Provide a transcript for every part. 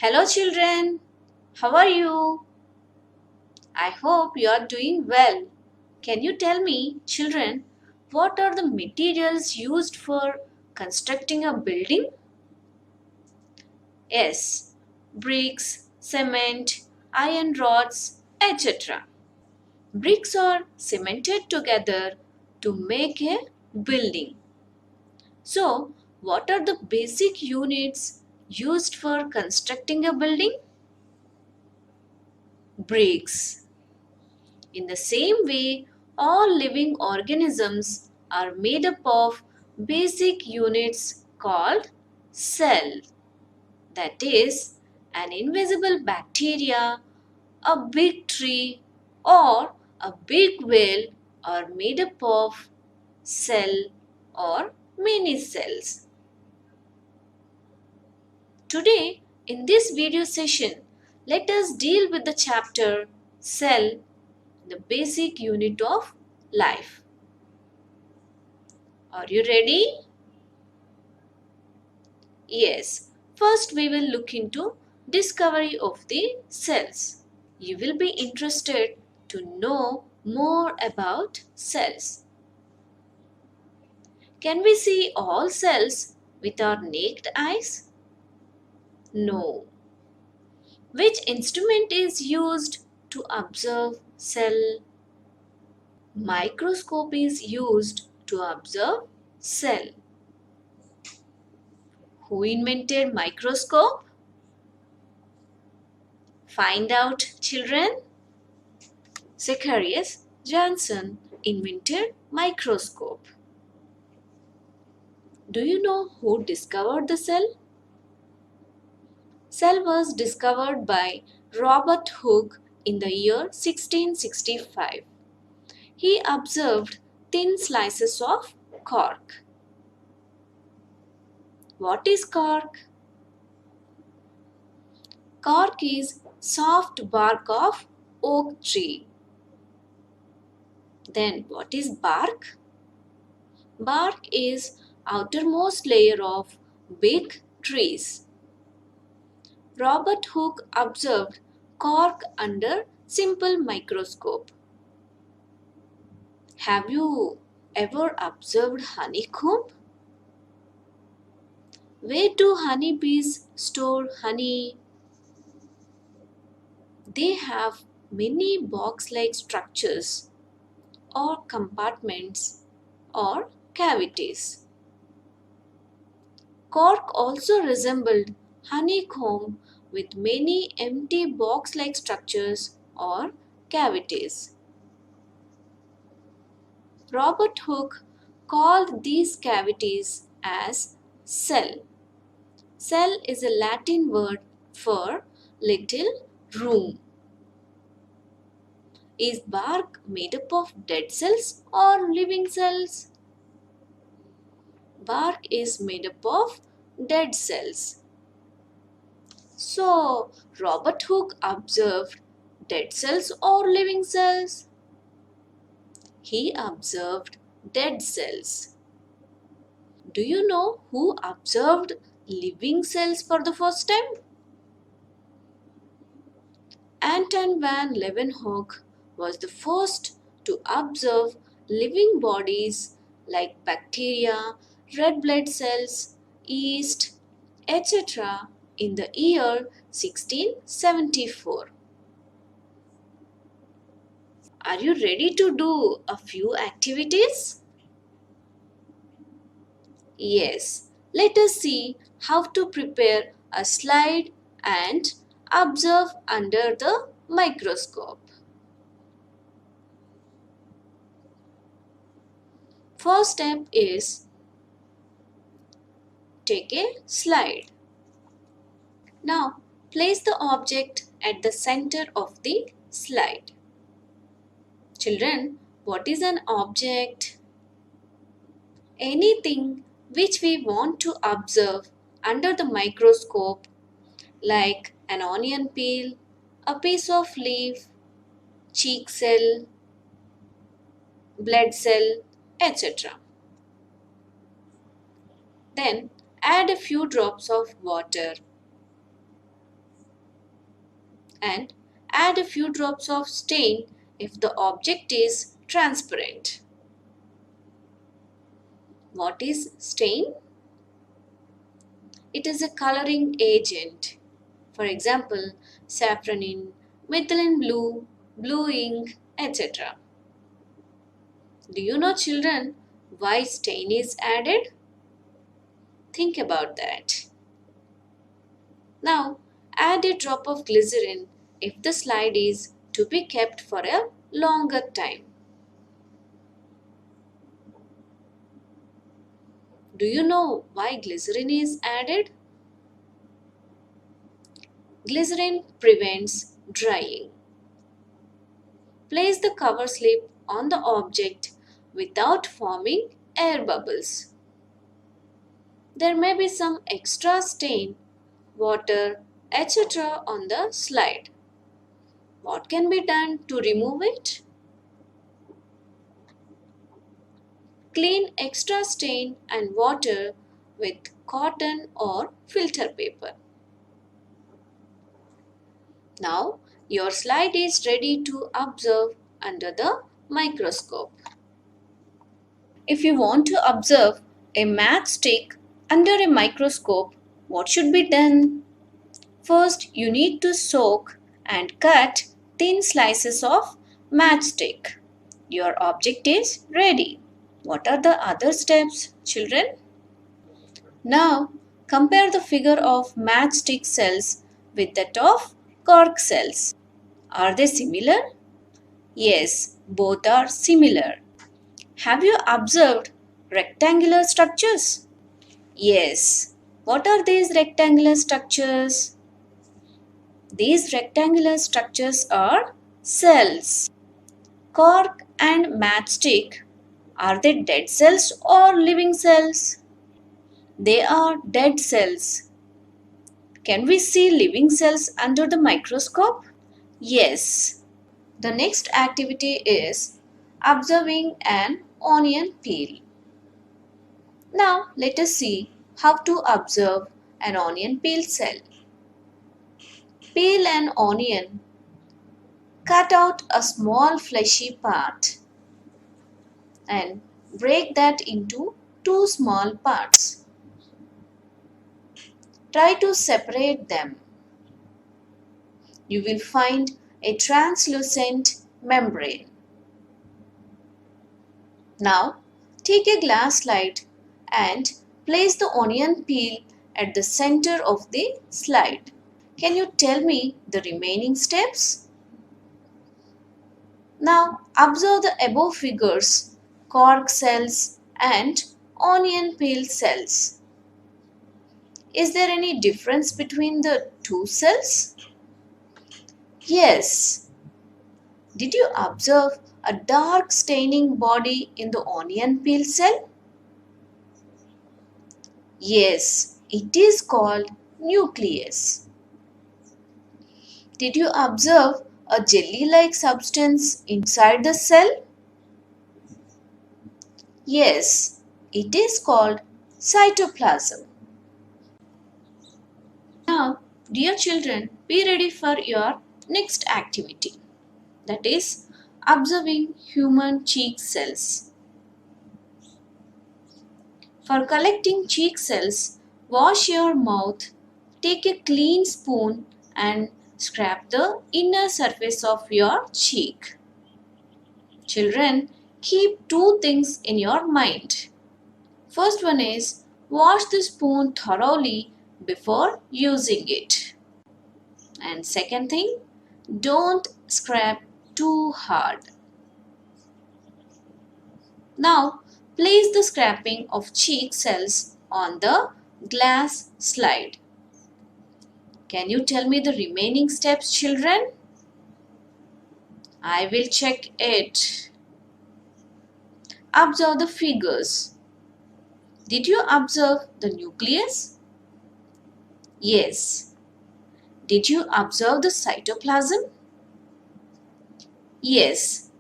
Hello children, how are you? I hope you are doing well. Can you tell me, children, what are the materials used for constructing a building? Yes, bricks, cement, iron rods, etc. Bricks are cemented together to make a building. So, what are the basic units used for constructing a building? Bricks. In the same way, all living organisms are made up of basic units called cell. That is, an invisible bacteria, a big tree, or a big whale are made up of cell or many cells. Today, in this video session, let us deal with the chapter Cell, the basic unit of life. Are you ready? Yes. First we will look into discovery of the cells. You will be interested to know more about cells. Can we see all cells with our naked eyes? No. Which instrument is used to observe cell? Microscope is used to observe cell. Who invented microscope? Find out, children. Zacharias Janssen invented microscope. Do you know who discovered the cell? Cell was discovered by Robert Hooke in the year 1665. He observed thin slices of cork. What is cork? Cork is soft bark of oak tree. Then what is bark? Bark is outermost layer of big trees. Robert Hooke observed cork under simple microscope. Have you ever observed honeycomb? Where do honeybees store honey? They have many box-like structures or compartments or cavities. Cork also resembled honeycomb with many empty box-like structures or cavities. Robert Hooke called these cavities as cell. Cell is a Latin word for little room. Is bark made up of dead cells or living cells? Bark is made up of dead cells. So, Robert Hooke observed dead cells or living cells? He observed dead cells. Do you know who observed living cells for the first time? Anton van Leeuwenhoek was the first to observe living bodies like bacteria, red blood cells, yeast, etc. in the year 1674. Are you ready to do a few activities? Yes, let us see how to prepare a slide and observe under the microscope. First step is take a slide. Now place the object at the center of the slide. Children, what is an object? Anything which we want to observe under the microscope, like an onion peel, a piece of leaf, cheek cell, blood cell, etc. Then add a few drops of water. and add a few drops of stain if the object is transparent. What is stain? It is a coloring agent. For example, saffronin, methylene blue, blue ink, etc. Do you know, children, why stain is added? Think about that. Now, add a drop of glycerin if the slide is to be kept for a longer time. Do you know why glycerin is added? Glycerin prevents drying. Place the cover slip on the object without forming air bubbles. There may be some extra stain, water, etc. on the slide. What can be done to remove it? Clean extra stain and water with cotton or filter paper. Now your slide is ready to observe under the microscope. If you want to observe a matchstick under a microscope, what should be done? First, you need to soak and cut thin slices of matchstick. Your object is ready. What are the other steps, children? Now, compare the figure of matchstick cells with that of cork cells. Are they similar? Yes, both are similar. Have you observed rectangular structures? Yes. What are these rectangular structures? These rectangular structures are cells. Cork and matchstick, are they dead cells or living cells? They are dead cells. Can we see living cells under the microscope? Yes. The next activity is observing an onion peel. Now let us see how to observe an onion peel cell. Peel an onion. Cut out a small fleshy part and break that into two small parts. Try to separate them. You will find a translucent membrane. Now, take a glass slide and place the onion peel at the center of the slide. Can you tell me the remaining steps? Now, observe the above figures, cork cells and onion peel cells. Is there any difference between the two cells? Yes. Did you observe a dark staining body in the onion peel cell? Yes, it is called nucleus. Did you observe a jelly-like substance inside the cell? Yes, it is called cytoplasm. Now, dear children, be ready for your next activity. That is observing human cheek cells. For collecting cheek cells, wash your mouth, take a clean spoon and scrape the inner surface of your cheek. Children, keep two things in your mind. First one is wash the spoon thoroughly before using it. And second thing, don't scrape too hard. Now, place the scraping of cheek cells on the glass slide. Can you tell me the remaining steps, children? I will check it. Observe the figures. Did you observe the nucleus? Yes. Did you observe the cytoplasm? Yes.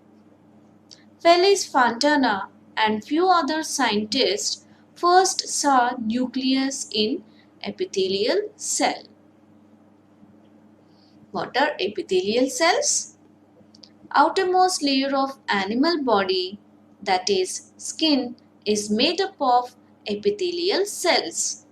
Felix Fontana and few other scientists first saw nucleus in epithelial cell. What are epithelial cells? Outermost layer of animal body, that is skin, is made up of epithelial cells.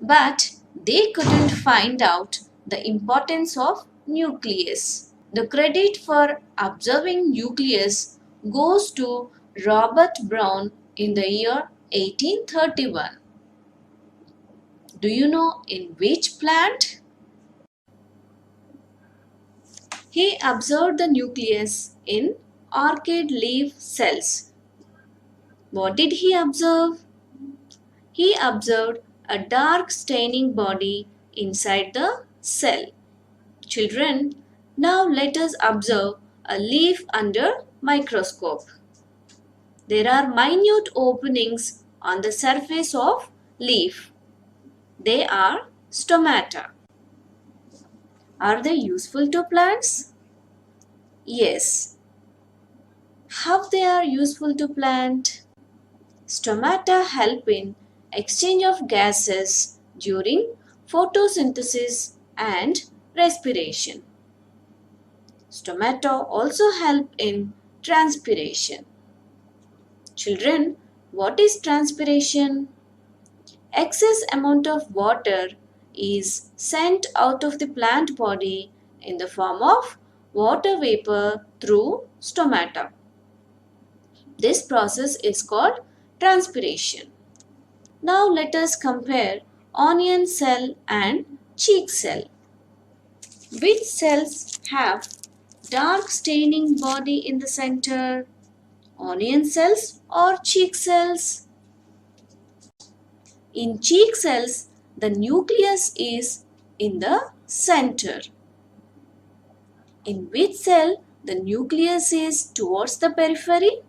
But they couldn't find out the importance of nucleus. The credit for observing nucleus goes to Robert Brown in the year 1831. Do you know in which plant? He observed the nucleus in orchid leaf cells. What did he observe? He observed a dark staining body inside the cell. Children, now let us observe a leaf under microscope. There are minute openings on the surface of leaf. They are stomata. Are they useful to plants? Yes. How they are useful to plant? Stomata help in exchange of gases during photosynthesis and respiration. Stomata also help in transpiration. Children, what is transpiration? Excess amount of water is sent out of the plant body in the form of water vapor through stomata. This process is called transpiration. Now let us compare onion cell and cheek cell. Which cells have dark staining body in the center? Onion cells or cheek cells? In cheek cells, the nucleus is in the center. In which cell the nucleus is towards the periphery?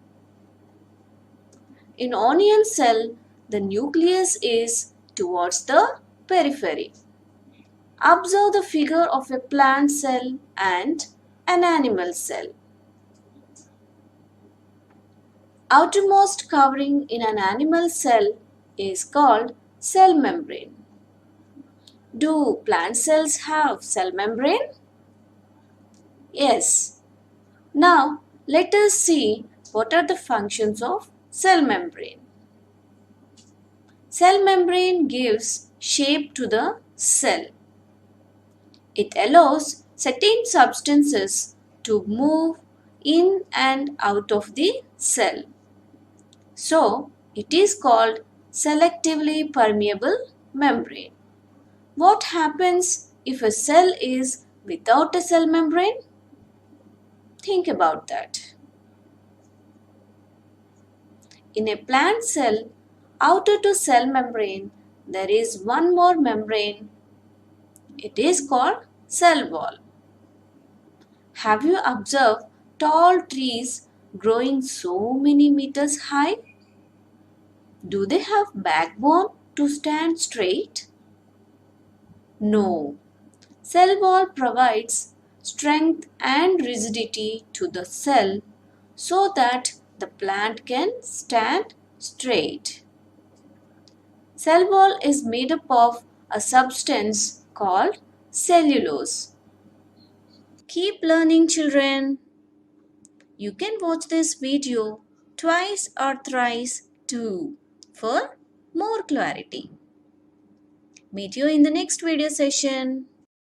In onion cell, the nucleus is towards the periphery. Observe the figure of a plant cell and an animal cell. Outermost covering in an animal cell is called cell membrane. Do plant cells have cell membrane? Yes. Now let us see what are the functions of cell membrane. Cell membrane gives shape to the cell. It allows certain substances to move in and out of the cell. So, it is called selectively permeable membrane. What happens if a cell is without a cell membrane? Think about that. In a plant cell, outer to cell membrane, there is one more membrane. It is called cell wall. Have you observed tall trees growing so many meters high? Do they have backbone to stand straight? No. Cell wall provides strength and rigidity to the cell so that the plant can stand straight. Cell wall is made up of a substance called cellulose. Keep learning, children. You can watch this video twice or thrice too for more clarity. Meet you in the next video session.